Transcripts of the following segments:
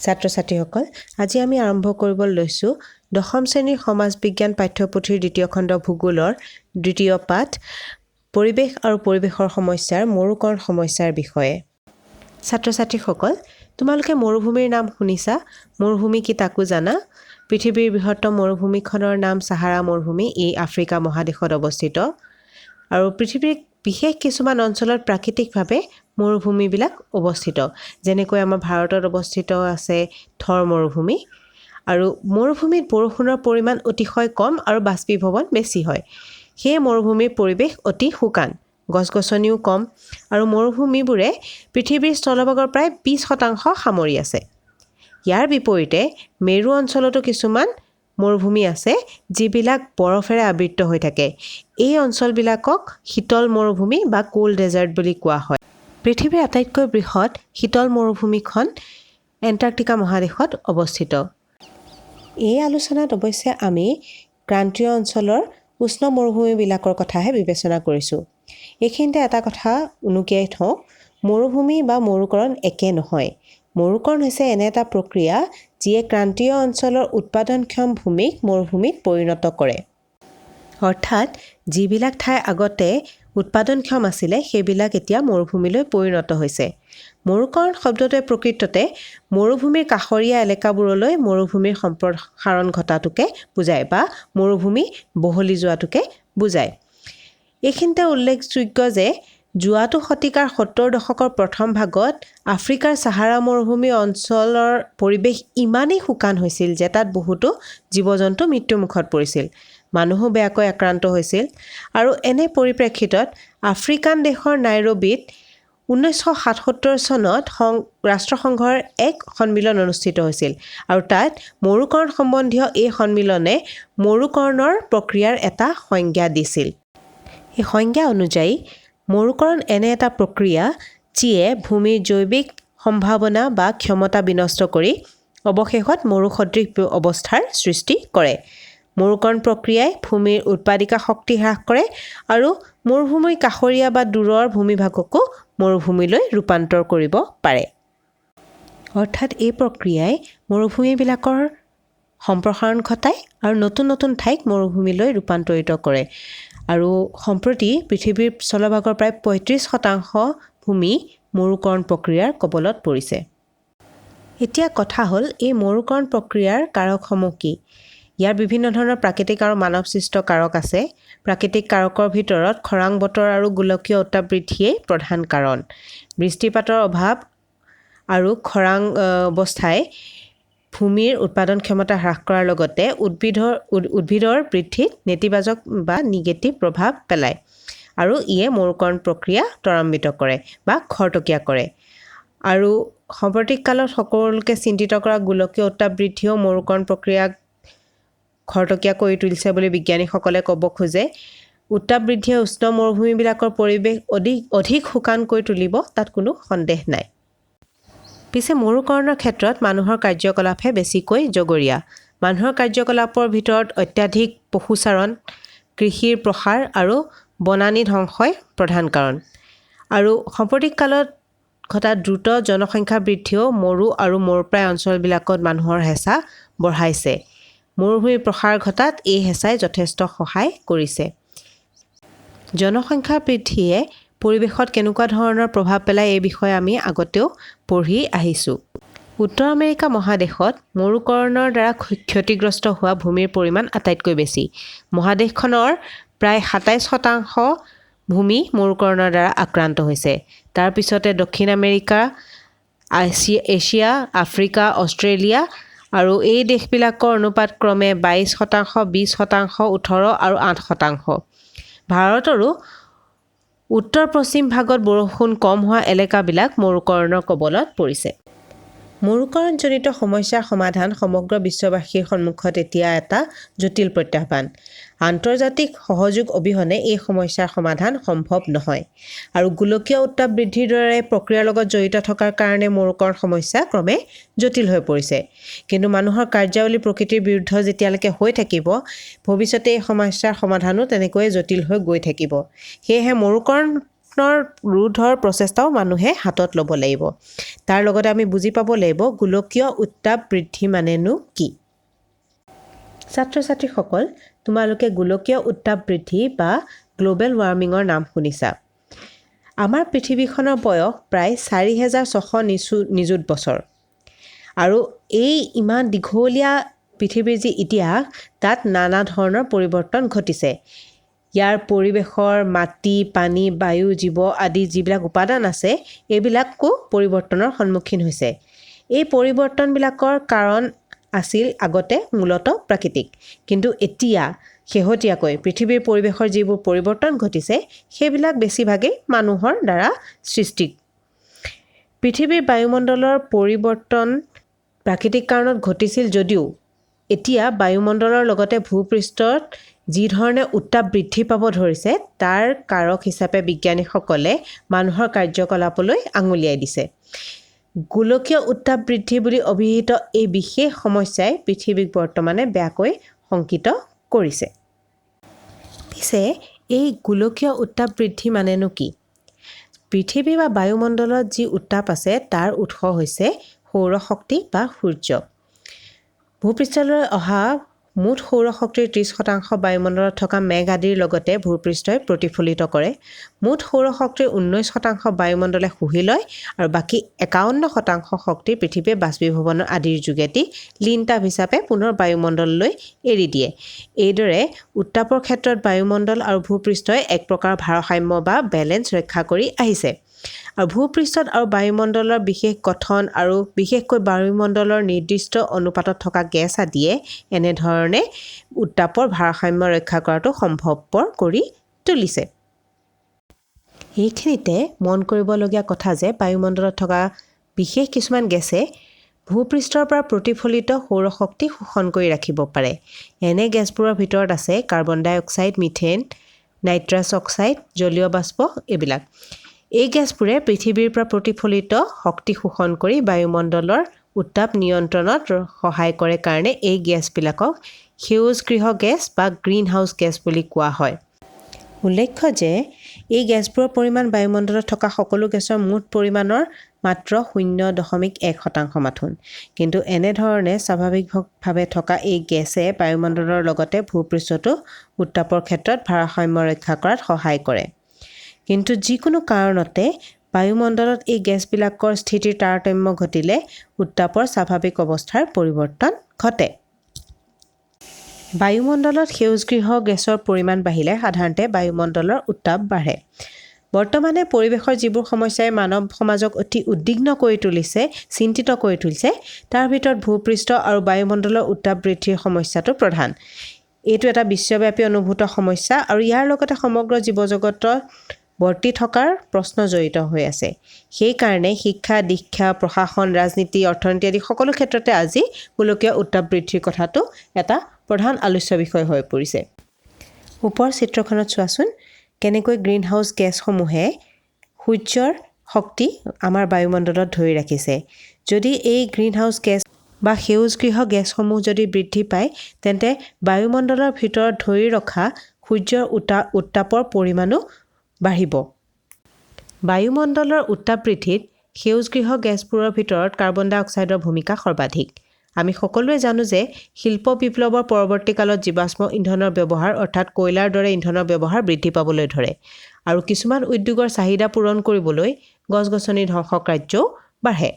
ছাত্ৰ-ছাত্ৰীসকল, আজি আমি আৰম্ভ কৰিব লৈছোঁ দশম শ্ৰেণীৰ সমাজ বিজ্ঞান পাঠ্যপুথিৰ দ্বিতীয় খণ্ড ভূগোলৰ দ্বিতীয় পাঠ পৰিৱেশ আৰু পৰিৱেশৰ সমস্যাৰ মৰুকৰণ সমস্যাৰ বিষয়ে। ছাত্ৰ-ছাত্ৰীসকল, তোমালোকে মৰুভূমিৰ নাম শুনিছা? মৰুভূমি কি তাকো জানা? পৃথিৱীৰ বৃহত্তম মৰুভূমিখনৰ নাম সাহাৰা মৰুভূমি। ই আফ্ৰিকা মহাদেশত অৱস্থিত আৰু পৃথিৱীৰ বিশেষ কিছুমান অঞ্চলত প্ৰাকৃতিকভাৱে মৰুভূমিবিলাক অৱস্থিত। যেনেকৈ আমাৰ ভাৰতত অৱস্থিত আছে থৰ মৰুভূমি। আৰু মৰুভূমিত বৰষুণৰ পৰিমাণ অতিশয় কম আৰু বাষ্পীভৱন বেছি হয়। সেয়ে মৰুভূমিৰ পৰিৱেশ অতি শুকান, গছ-গছনিও কম আৰু মৰুভূমিবোৰে পৃথিৱীৰ স্থলভাগৰ প্ৰায় 20% সামৰি আছে। ইয়াৰ বিপৰীতে মেৰু অঞ্চলতো কিছুমান মৰুভূমি আছে যিবিলাক বৰফেৰে আবৃত হৈ থাকে। এই অঞ্চলবিলাকক শীতল মৰুভূমি বা কোল্ড ডেজাৰ্ট বুলি কোৱা হয়। পৃথিৱীৰ আটাইতকৈ বৃহৎ শীতল মৰুভূমিখন এণ্টাৰ্কটিকা মহাদেশত অৱস্থিত। এই আলোচনাত অৱশ্যে আমি ক্ৰান্তীয় অঞ্চলৰ উষ্ণ মৰুভূমিবিলাকৰ কথাহে বিবেচনা কৰিছোঁ। এইখিনিতে এটা কথা উনুকিয়াই থওঁ, মৰুভূমি বা মৰুকৰণ একে নহয়। মৰুকৰণ হৈছে এনে এটা প্ৰক্ৰিয়া যিয়ে ক্ৰান্তীয় অঞ্চলৰ উৎপাদনক্ষম ভূমিক মৰুভূমিত পৰিণত কৰে। অৰ্থাৎ যিবিলাক ঠাই আগতে উৎপাদনক্ষম আছিলে সেইবিলাক এতিয়া মৰুভূমিলৈ পৰিণত হৈছে। মৰুকৰণ শব্দটোৱে প্ৰকৃততে মৰুভূমিৰ কাষৰীয়া এলেকাবোৰলৈ মৰুভূমিৰ সম্প্ৰসাৰণ ঘটাটোকে বুজায় বা মৰুভূমি বহলি যোৱাটোকে বুজায়। এইখিনিতে উল্লেখযোগ্য যে যোৱাটো শতিকাৰ 70 দশকৰ প্ৰথম ভাগত আফ্ৰিকাৰ সাহাৰা মৰুভূমি অঞ্চলৰ পৰিৱেশ ইমানেই শুকান হৈছিল যে তাত বহুতো জীৱ-জন্তু মৃত্যুমুখত পৰিছিল। মানুহো বেয়াকৈ আক্ৰান্ত হৈছিল। আৰু এনে পৰিপ্ৰেক্ষিতত আফ্ৰিকান দেশৰ নাইৰোবিত 1977 চনত ৰাষ্ট্ৰসংঘৰ এক সন্মিলন অনুষ্ঠিত হৈছিল আৰু তাত মৰুকৰণ সম্বন্ধীয় এই সন্মিলনে মৰুকৰণৰ প্ৰক্ৰিয়াৰ এটা সংজ্ঞা দিছিল। এই সংজ্ঞা অনুযায়ী মৰুকৰণ এনে এটা প্ৰক্ৰিয়া যিয়ে ভূমিৰ জৈৱিক সম্ভাৱনা বা ক্ষমতা বিনষ্ট কৰি অৱশেষত মৰুসদৃশ অৱস্থাৰ সৃষ্টি কৰে। মৰুকৰণ প্ৰক্ৰিয়াই ভূমিৰ উৎপাদিকা শক্তি হ্ৰাস কৰে আৰু মৰুভূমিৰ কাষৰীয়া বা দূৰৰ ভূমিভাগকো মৰুভূমিলৈ ৰূপান্তৰ কৰিব পাৰে। অৰ্থাৎ এই প্ৰক্ৰিয়াই মৰুভূমিবিলাকৰ সম্প্ৰসাৰণ ঘটায় আৰু নতুন নতুন ঠাইক মৰুভূমিলৈ ৰূপান্তৰিত কৰে। আৰু সম্প্ৰতি পৃথিৱীৰ স্থলভাগৰ প্ৰায় 35% ভূমি মৰুকৰণ প্ৰক্ৰিয়াৰ কবলত পৰিছে। এতিয়া কথা হ'ল এই মৰুকৰণ প্ৰক্ৰিয়াৰ কাৰকসমূহ কি? ইয়াৰ বিভিন্ন ধৰণৰ প্ৰাকৃতিক আৰু মানৱসৃষ্ট কাৰক আছে। প্ৰাকৃতিক কাৰকৰ ভিতৰত খৰাং বতৰ আৰু গোলকীয় উত্তাপ বৃদ্ধিয়েই প্ৰধান কাৰণ। বৃষ্টিপাতৰ অভাৱ আৰু খৰাং অৱস্থাই ভূমিৰ উৎপাদন ক্ষমতা হ্ৰাস কৰাৰ লগতে উদ্ভিদৰ বৃদ্ধিত নেতিবাচক বা নিগেটিভ প্ৰভাৱ পেলায় আৰু ইয়ে মৰুকৰণ প্ৰক্ৰিয়া ত্বৰান্বিত কৰে বা খৰতকীয়া কৰে। আৰু সাম্প্ৰতিক কালত সকলোকে চিন্তিত কৰা গোলকীয় উত্তাপ বৃদ্ধিয়েও মৰুকৰণ প্ৰক্ৰিয়াক খৰতকীয়া কৰি তুলিছে বুলি বিজ্ঞানীসকলে ক'ব খোজে। উত্তাপ বৃদ্ধিয়ে উষ্ণ মৰুভূমিবিলাকৰ পৰিৱেশ অধিক শুকান কৰি তুলিব, তাত কোনো সন্দেহ নাই। পিছে মৰুকৰণৰ ক্ষেত্ৰত মানুহৰ কাৰ্যকলাপহে বেছিকৈ জগৰীয়া। মানুহৰ কাৰ্যকলাপৰ ভিতৰত অত্যাধিক পশুচাৰণ, কৃষিৰ প্ৰসাৰ আৰু বনানী ধ্বংসই প্ৰধান কাৰণ। আৰু সাম্প্ৰতিক কালত ঘটা দ্ৰুত জনসংখ্যা বৃদ্ধিয়েও মৰু আৰু মৰুপ্ৰায় অঞ্চলবিলাকত মানুহৰ হেঁচা বঢ়াইছে। মৰুভূমিৰ প্ৰসাৰ ঘটাত এই হেঁচাই যথেষ্ট সহায় কৰিছে। জনসংখ্যা বৃদ্ধিয়ে পৰিৱেশত কেনেকুৱা ধৰণৰ প্ৰভাৱ পেলায় এই বিষয়ে আমি আগতেও পঢ়ি আহিছোঁ। উত্তৰ আমেৰিকা মহাদেশত মৰুকৰণৰ দ্বাৰা ক্ষতিগ্ৰস্ত হোৱা ভূমিৰ পৰিমাণ আটাইতকৈ বেছি। মহাদেশখনৰ প্ৰায় 27% ভূমি মৰুকৰণৰ দ্বাৰা আক্ৰান্ত হৈছে। তাৰ পিছতে দক্ষিণ আমেৰিকা, এছিয়া, আফ্ৰিকা, অষ্ট্ৰেলিয়া আৰু এই দেশবিলাকৰ অনুপাত ক্ৰমে 22%, 20%, 18% আৰু 8%। ভাৰতৰো উত্তৰ-পশ্চিম ভাগত বৰষুণ কম হোৱা এলেকাবিলাক মৰুকৰণৰ কবলত পৰিছে। মৰুকৰণজনিত সমস্যাৰ সমাধান সমগ্ৰ বিশ্ববাসীৰ সন্মুখত এতিয়া এটা জটিল প্ৰত্যাহ্বান। আন্তৰ্জাতিক সহযোগ অবিহনে এই সমস্যাৰ সমাধান সম্ভৱ নহয়। আৰু গোলকীয় উত্তাপ বৃদ্ধিৰ দৰে প্ৰক্ৰিয়াৰ লগত জড়িত থকাৰ কাৰণে মৰুকৰণ সমস্যা ক্ৰমে জটিল হৈ পৰিছে। কিন্তু মানুহৰ কাৰ্যাৱলী প্ৰকৃতিৰ বিৰুদ্ধ যেতিয়ালৈকে হৈ থাকিব, ভৱিষ্যতে এই সমস্যাৰ সমাধানো তেনেকৈয়ে জটিল হৈ গৈ থাকিব। সেয়েহে মৰুকৰণ উষ্ণৰ ৰোধৰ প্ৰচেষ্টাও মানুহে হাতত ল'ব লাগিব। তাৰ লগতে আমি বুজি পাব লাগিব গোলকীয় উত্তাপ বৃদ্ধি মানেনো কি। ছাত্ৰ ছাত্ৰীসকল, তোমালোকে গোলকীয় উত্তাপ বৃদ্ধি বা গ্লোবেল ৱাৰ্মিঙৰ নাম শুনিছা। আমাৰ পৃথিৱীখনৰ বয়স প্ৰায় 4,600 নিযুত বছৰ। আৰু এই ইমান দীঘলীয়া পৃথিৱীৰ যি ইতিহাস, তাত নানা ধৰণৰ পৰিৱৰ্তন ঘটিছে। ইয়াৰ পৰিৱেশৰ মাটি, পানী, বায়ু, জীৱ আদি যিবিলাক উপাদান আছে, এইবিলাকো পৰিৱৰ্তনৰ সন্মুখীন হৈছে। এই পৰিৱৰ্তনবিলাকৰ কাৰণ আছিল আগতে মূলতঃ প্ৰাকৃতিক, কিন্তু এতিয়া শেহতীয়াকৈ পৃথিৱীৰ পৰিৱেশৰ যিবোৰ পৰিৱৰ্তন ঘটিছে, সেইবিলাক বেছিভাগেই মানুহৰ দ্বাৰা সৃষ্টি। পৃথিৱীৰ বায়ুমণ্ডলৰ পৰিৱৰ্তন প্ৰাকৃতিক কাৰণত ঘটিছিল যদিও এতিয়া বায়ুমণ্ডলৰ লগতে ভূপৃষ্ঠত যি ধৰণে উত্তাপ বৃদ্ধি পাব ধৰিছে, তাৰ কাৰক হিচাপে বিজ্ঞানীসকলে মানুহৰ কাৰ্যকলাপলৈ আঙুলিয়াই দিছে। গোলকীয় উত্তাপ বৃদ্ধি বুলি অভিহিত এই বিশেষ সমস্যাই পৃথিৱীক বৰ্তমানে বেয়াকৈ শংকিত কৰিছে। পিছে এই গোলকীয় উত্তাপ বৃদ্ধি মানেনো কি? পৃথিৱী বা বায়ুমণ্ডলত যি উত্তাপ আছে তাৰ উৎস হৈছে সৌৰশক্তি বা সূৰ্য। ভূপৃষ্ঠলৈ অহা মুঠ সৌৰশক্তিৰ 30% বায়ুমণ্ডলত থকা মেঘ আদিৰ লগতে ভূপৃষ্ঠই প্ৰতিফলিত কৰে। মুঠ সৌৰশক্তিৰ 19% বায়ুমণ্ডলে শুহি লয় আৰু বাকী 51% শক্তি পৃথিৱীয়ে বাষ্পীভৱন আদিৰ যোগেদি লিনতাপ হিচাপে পুনৰ বায়ুমণ্ডললৈ এৰি দিয়ে। এইদৰে উত্তাপৰ ক্ষেত্ৰত বায়ুমণ্ডল আৰু ভূপৃষ্ঠই এক প্ৰকাৰ ভাৰসাম্য বা বেলেন্স ৰক্ষা কৰি আহিছে। আৰু ভূপৃষ্ঠত আৰু বায়ুমণ্ডলৰ বিশেষ গঠন আৰু বিশেষকৈ বায়ুমণ্ডলৰ নিৰ্দিষ্ট অনুপাতত থকা গেছ আদিয়ে এনেধৰণে উত্তাপৰ ভাৰসাম্য ৰক্ষা কৰাটো সম্ভৱপৰ কৰি তুলিছে। এইখিনিতে মন কৰিবলগীয়া কথা যে বায়ুমণ্ডলত থকা বিশেষ কিছুমান গেছে ভূপৃষ্ঠৰ পৰা প্ৰতিফলিত সৌৰশক্তি শোষণ কৰি ৰাখিব পাৰে। এনে গেছবোৰৰ ভিতৰত আছে কাৰ্বন ডাই অক্সাইড, মিথেন, নাইট্ৰাছ অক্সাইড, জলীয় বাষ্প এইবিলাক। এই গেছবোৰে পৃথিৱীৰ পৰা প্ৰতিফলিত শক্তি শোষণ কৰি বায়ুমণ্ডলৰ উত্তাপ নিয়ন্ত্ৰণত সহায় কৰে কাৰণে এই গেছবিলাকক সেউজগৃহ গেছ বা গ্ৰীণ হাউচ গেছ বুলি কোৱা হয়। উল্লেখ্য যে এই গেছবোৰৰ পৰিমাণ বায়ুমণ্ডলত থকা সকলো গেছৰ মুঠ পৰিমাণৰ মাত্ৰ 0.1% মাথোন। কিন্তু এনেধৰণে স্বাভাৱিকভাৱে থকা এই গেছে বায়ুমণ্ডলৰ লগতে ভূপৃষ্ঠতো উত্তাপৰ ক্ষেত্ৰত ভাৰসাম্য ৰক্ষা কৰাত সহায় কৰে। কিন্তু যিকোনো কাৰণতে বায়ুমণ্ডলত এই গেছবিলাকৰ স্থিতিৰ তাৰতম্য ঘটিলে উত্তাপৰ স্বাভাৱিক অৱস্থাৰ পৰিৱৰ্তন ঘটে। বায়ুমণ্ডলত সেউজগৃহ গেছৰ পৰিমাণ বাঢ়িলে সাধাৰণতে বায়ুমণ্ডলৰ উত্তাপ বাঢ়ে। বৰ্তমানে পৰিৱেশৰ যিবোৰ সমস্যাই মানৱ সমাজক অতি উদ্বিগ্ন কৰি তুলিছে, চিন্তিত কৰি তুলিছে, তাৰ ভিতৰত ভূপৃষ্ঠ আৰু বায়ুমণ্ডলৰ উত্তাপ বৃদ্ধিৰ সমস্যাটো প্ৰধান। এইটো এটা বিশ্বব্যাপী অনুভূত সমস্যা আৰু ইয়াৰ লগতে সমগ্ৰ জীৱজগতত বৰ্তি থকাৰ প্ৰশ্ন জড়িত হৈ আছে। সেইকাৰণে শিক্ষা, দীক্ষা, প্ৰশাসন, ৰাজনীতি, অৰ্থনীতি আদি সকলো ক্ষেত্ৰতে আজি গোলকীয় উত্তাপ বৃদ্ধিৰ কথাটো এটা প্ৰধান আলোচ্য বিষয় হৈ পৰিছে। ওপৰ চিত্ৰখনত চোৱাচোন কেনেকৈ গ্ৰীণ হাউচ গেছসমূহে সূৰ্যৰ শক্তি আমাৰ বায়ুমণ্ডলত ধৰি ৰাখিছে। যদি এই গ্ৰীণ হাউচ গেছ বা সেউজগৃহ গেছসমূহ যদি বৃদ্ধি পায়, তেন্তে বায়ুমণ্ডলৰ ভিতৰত ধৰি ৰখা সূৰ্যৰ উত্তাপৰ পৰিমাণো বাঢ়িব। বায়ুমণ্ডলৰ উত্তাপ বৃদ্ধিত সেউজগৃহ গেছবোৰৰ ভিতৰত কাৰ্বন ডাই অক্সাইডৰ ভূমিকা সৰ্বাধিক। আমি সকলোৱে জানো যে শিল্প বিপ্লৱৰ পৰৱৰ্তী কালত জীৱাশ্ম ইন্ধনৰ ব্যৱহাৰ অৰ্থাৎ কয়লাৰ দৰে ইন্ধনৰ ব্যৱহাৰ বৃদ্ধি পাবলৈ ধৰে আৰু কিছুমান উদ্যোগৰ চাহিদা পূৰণ কৰিবলৈ গছ-গছনি ধ্বংস কাৰ্যও বাঢ়ে।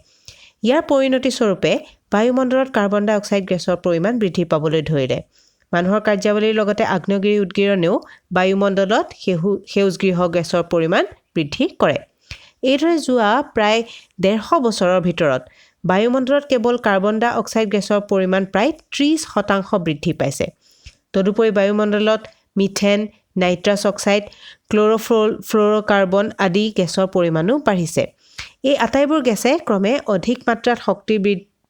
ইয়াৰ পৰিণতি স্বৰূপে বায়ুমণ্ডলত কাৰ্বন ডাই অক্সাইড গেছৰ পৰিমাণ বৃদ্ধি পাবলৈ ধৰিলে। মানুহৰ কাৰ্যাৱলীৰ লগতে আগ্নেয়গিৰি উদগিৰণেও বায়ুমণ্ডলত সেউজগৃহ গেছৰ পৰিমাণ বৃদ্ধি কৰে। এইদৰে যোৱা প্ৰায় 150 বছৰৰ ভিতৰত বায়ুমণ্ডলত কেৱল কাৰ্বন ডাই অক্সাইড গেছৰ পৰিমাণ প্ৰায় 30% বৃদ্ধি পাইছে। তদুপৰি বায়ুমণ্ডলত মিথেন, নাইট্ৰাছ অক্সাইড, ক্ল'ৰ'ফ্ল'ৰ'কাৰ্বন আদি গেছৰ পৰিমাণো বাঢ়িছে। এই আটাইবোৰ গেছে ক্ৰমে অধিক মাত্ৰাত শক্তি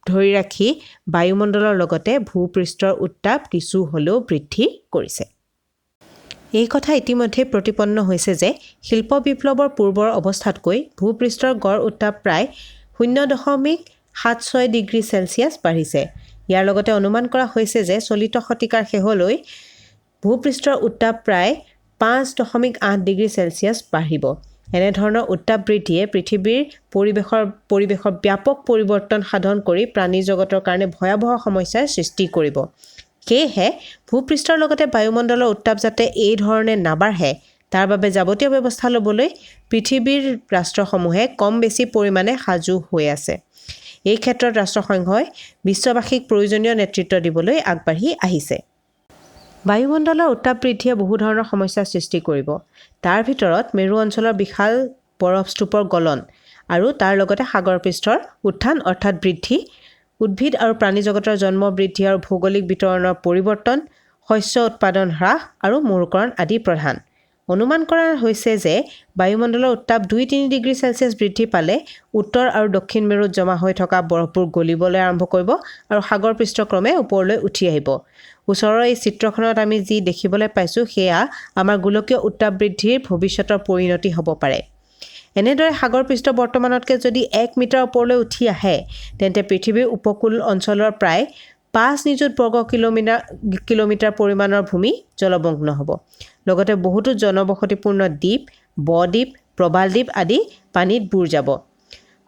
ধৰি ৰাখি বায়ুমণ্ডলৰ লগতে ভূপৃষ্ঠৰ উত্তাপ কিছু হ'লেও বৃদ্ধি কৰিছে। এই কথা ইতিমধ্যে প্ৰতিপন্ন হৈছে যে শিল্প বিপ্লৱৰ পূৰ্বৰ অৱস্থাতকৈ ভূপৃষ্ঠৰ গড় উত্তাপ প্ৰায় 0.76 ডিগ্ৰী চেলছিয়াছ বাঢ়িছে। ইয়াৰ লগতে অনুমান কৰা হৈছে যে চলিত শতিকাৰ শেষলৈ ভূপৃষ্ঠৰ উত্তাপ প্ৰায় 5.8 ডিগ্ৰী চেলছিয়াছ বাঢ়িব। এনেধৰণৰ উত্তাপ বৃদ্ধিয়ে পৃথিৱীৰ পৰিৱেশৰ ব্যাপক পৰিৱৰ্তন সাধন কৰি প্ৰাণী জগতৰ কাৰণে ভয়াৱহ সমস্যাৰ সৃষ্টি কৰিব। সেয়েহে ভূপৃষ্ঠৰ লগতে বায়ুমণ্ডলৰ উত্তাপ যাতে এই ধৰণে নাবাঢ়ে তাৰ বাবে যাৱতীয় ব্যৱস্থা ল'বলৈ পৃথিৱীৰ ৰাষ্ট্ৰসমূহে কম বেছি পৰিমাণে সাজু হৈ আছে। এই ক্ষেত্ৰত ৰাষ্ট্ৰসংঘই বিশ্ববাসীক প্ৰয়োজনীয় নেতৃত্ব দিবলৈ আগবাঢ়ি আহিছে। বায়ুমণ্ডলৰ উত্তাপ বৃদ্ধিয়ে বহু ধৰণৰ সমস্যাৰ সৃষ্টি কৰিব। তাৰ ভিতৰত মেৰু অঞ্চলৰ বিশাল বৰফস্তূপৰ গলন আৰু তাৰ লগতে সাগৰ পৃষ্ঠৰ উত্থান অৰ্থাৎ বৃদ্ধি, উদ্ভিদ আৰু প্ৰাণী জগতৰ জন্ম বৃদ্ধি আৰু ভৌগোলিক বিতৰণৰ পৰিৱৰ্তন, শস্য উৎপাদন হ্ৰাস আৰু মৰুকৰণ আদি প্ৰধান। অনুমান কৰা হৈছে যে বায়ুমণ্ডলৰ উত্তাপ 2-3 ডিগ্ৰী চেলছিয়াছ বৃদ্ধি পালে উত্তৰ আৰু দক্ষিণ মেৰুত জমা হৈ থকা বৰফবোৰ গলিবলৈ আৰম্ভ কৰিব আৰু সাগৰ পৃষ্ঠক্ৰমে ওপৰলৈ উঠি আহিব। ওচৰৰ এই চিত্ৰখনত আমি যি দেখিবলৈ পাইছোঁ সেয়া আমাৰ গোলকীয় উত্তাপ বৃদ্ধিৰ ভৱিষ্যতৰ পৰিণতি হ'ব পাৰে। এনেদৰে সাগৰ পৃষ্ঠ বৰ্তমানতকৈ যদি 1 মিটাৰ ওপৰলৈ উঠি আহে তেন্তে পৃথিৱীৰ উপকূল অঞ্চলৰ প্ৰায় 5 নিযুত বৰ্গ কিলোমিটাৰ পৰিমাণৰ ভূমি জলমগ্ন হ'ব। লগতে বহুতো জনবসতিপূৰ্ণ দ্বীপ, ব-দ্বীপ, প্ৰবাল দ্বীপ আদি পানীত বুৰ যাব।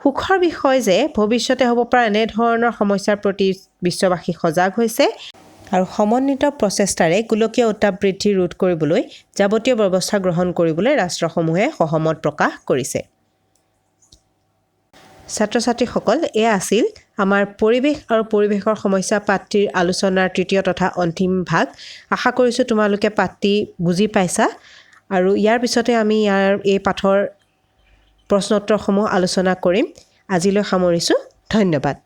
সুখৰ বিষয় যে ভৱিষ্যতে হ'ব পৰা এনেধৰণৰ সমস্যাৰ প্ৰতি বিশ্ববাসী সজাগ হৈছে আৰু সমন্বিত প্ৰচেষ্টাৰে গোলকীয় উত্তাপ বৃদ্ধি ৰোধ কৰিবলৈ যাৱতীয় ব্যৱস্থা গ্ৰহণ কৰিবলৈ ৰাষ্ট্ৰসমূহে সহমত প্ৰকাশ কৰিছে। ছাত্ৰ-ছাত্ৰীসকল, এয়া আছিল আমাৰ পৰিৱেশ আৰু পৰিৱেশৰ সমস্যা পাঠটিৰ আলোচনাৰ তৃতীয় তথা অন্তিম ভাগ। আশা কৰিছোঁ তোমালোকে পাঠটি বুজি পাইছা আৰু ইয়াৰ পিছতে আমি এই পাঠৰ প্ৰশ্নোত্তৰসমূহ আলোচনা কৰিম। আজিলৈ সামৰিছোঁ। ধন্যবাদ।